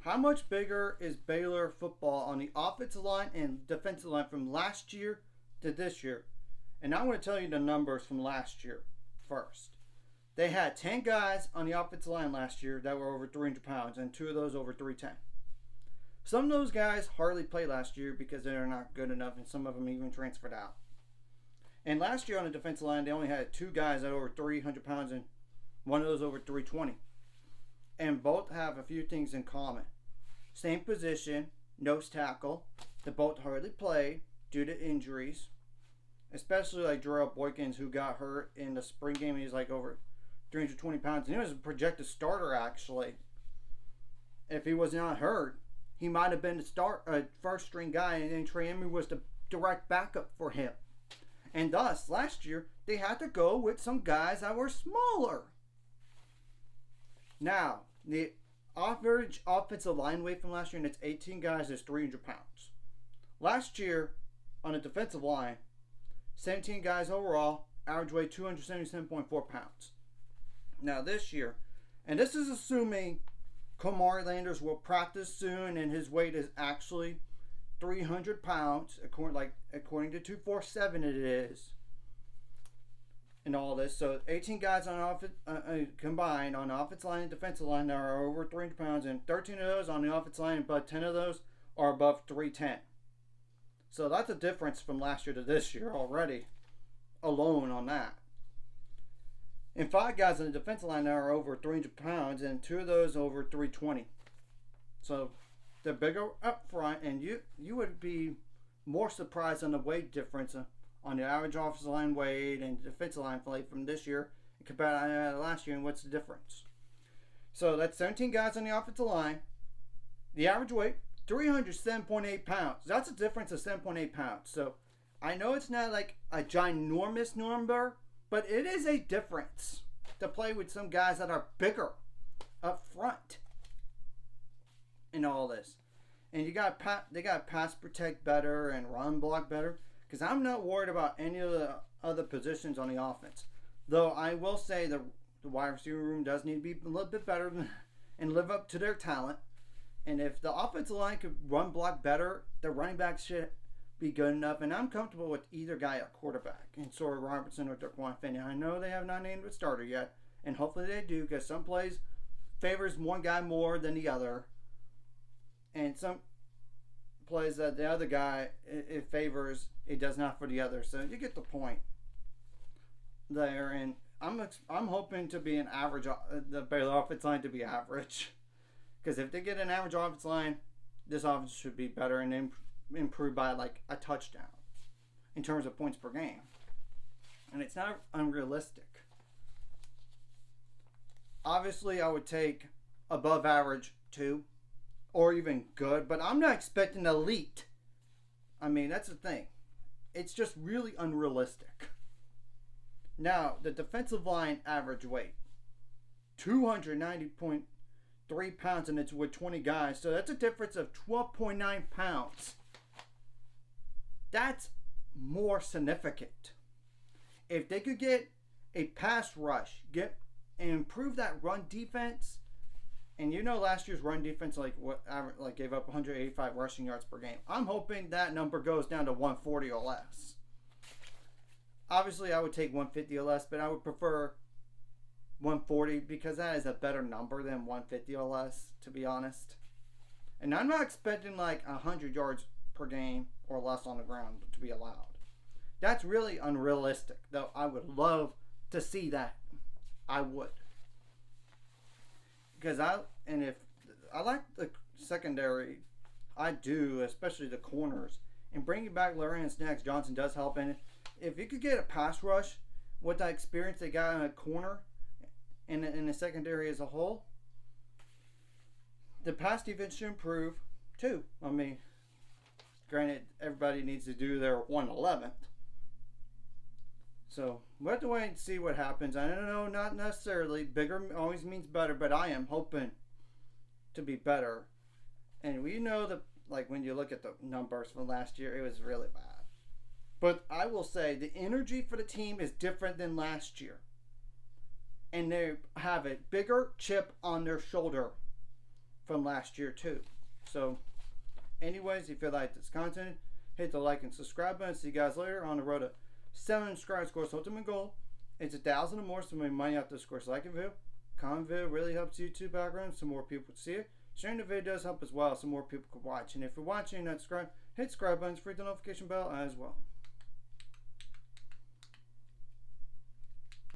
How much bigger is Baylor football on the offensive line and defensive line from last year to this year? And I'm going to tell you the numbers from last year first. They had 10 guys on the offensive line last year that were over 300 pounds, and 2 of those over 310. Some of those guys hardly played last year because they're not good enough, and some of them even transferred out. And last year on the defensive line, they only had 2 guys that were over 300 pounds, and one of those over 320. And both have a few things in common. Same position, nose tackle. They both hardly played due to injuries. Especially like Jarrell Boykins, who got hurt in the spring game. He's like over 320 pounds. And he was a projected starter, actually. If he was not hurt, he might have been the first string guy, and then Trey Emery was the direct backup for him. And thus, last year, they had to go with some guys that were smaller. Now, the average offensive line weight from last year, and it's 18 guys, is 300 pounds. Last year, on the defensive line, 17 guys overall, average weight 277.4 pounds. Now this year, and this is assuming Kamari Landers will practice soon and his weight is actually 300 pounds, according to 247 it is. And all this. So 18 guys on combined on the offensive line and defensive line that are over 300 pounds, and 13 of those on the offensive line, but 10 of those are above 310. So that's a difference from last year to this year already, alone on that. And 5 guys on the defensive line that are over 300 pounds, and 2 of those over 320. So they're bigger up front, and you would be more surprised on the weight difference on the average offensive line weight and defensive line weight from this year compared to last year, and what's the difference? So that's 17 guys on the offensive line. The average weight, 307.8 pounds. That's a difference of 7.8 pounds. So I know it's not like a ginormous number, but it is a difference to play with some guys that are bigger up front in all this. And they got pass protect better and run block better, because I'm not worried about any of the other positions on the offense. Though I will say the wide receiver room does need to be a little bit better and live up to their talent. And if the offensive line could run block better, the running backs should be good enough. And I'm comfortable with either guy at quarterback, and Sawyer Robertson or Daquan Finney. I know they have not named a starter yet, and hopefully they do, because some plays favors one guy more than the other, and some plays that the other guy it favors, it does not for the other. So you get the point there. And I'm hoping to be an average, the Baylor offensive line to be average. Because if they get an average offensive line, this offense should be better and improve by like a touchdown in terms of points per game. And it's not unrealistic. Obviously, I would take above average too, or even good, but I'm not expecting elite. I mean, that's the thing. It's just really unrealistic. Now, the defensive line average weight, 290.3 pounds, and it's with 20 guys. So that's a difference of 12.9 pounds. That's more significant. If they could get a pass rush, and improve that run defense, and you know last year's run defense gave up 185 rushing yards per game. I'm hoping that number goes down to 140 or less. Obviously, I would take 150 or less, but I would prefer 140 because that is a better number than 150 or less, to be honest. And I'm not expecting like 100 yards per game or less on the ground to be allowed. That's really unrealistic, though I would love to see that. I would. Because if I like the secondary, I do, especially the corners. And bringing back Larry and Snacks Johnson does help. And if you could get a pass rush with that experience they got in a corner and in the secondary as a whole, the pass defense should improve too. I mean, granted, everybody needs to do their 111th. So we'll have to wait and see what happens. I don't know, not necessarily. Bigger always means better, but I am hoping to be better. And we know that, like, when you look at the numbers from last year, it was really bad. But I will say the energy for the team is different than last year. And they have a bigger chip on their shoulder from last year too. So anyways, if you like this content, hit the like and subscribe button. See you guys later on the road to 7 subscribers. Of course, ultimate goal. It's 1,000 or more, so make money off this. Of course, like a video. Comment video really helps YouTube algorithm so more people see it. Sharing the video does help as well so more people can watch. And if you're watching and not subscribe, hit subscribe button, hit the notification bell as well.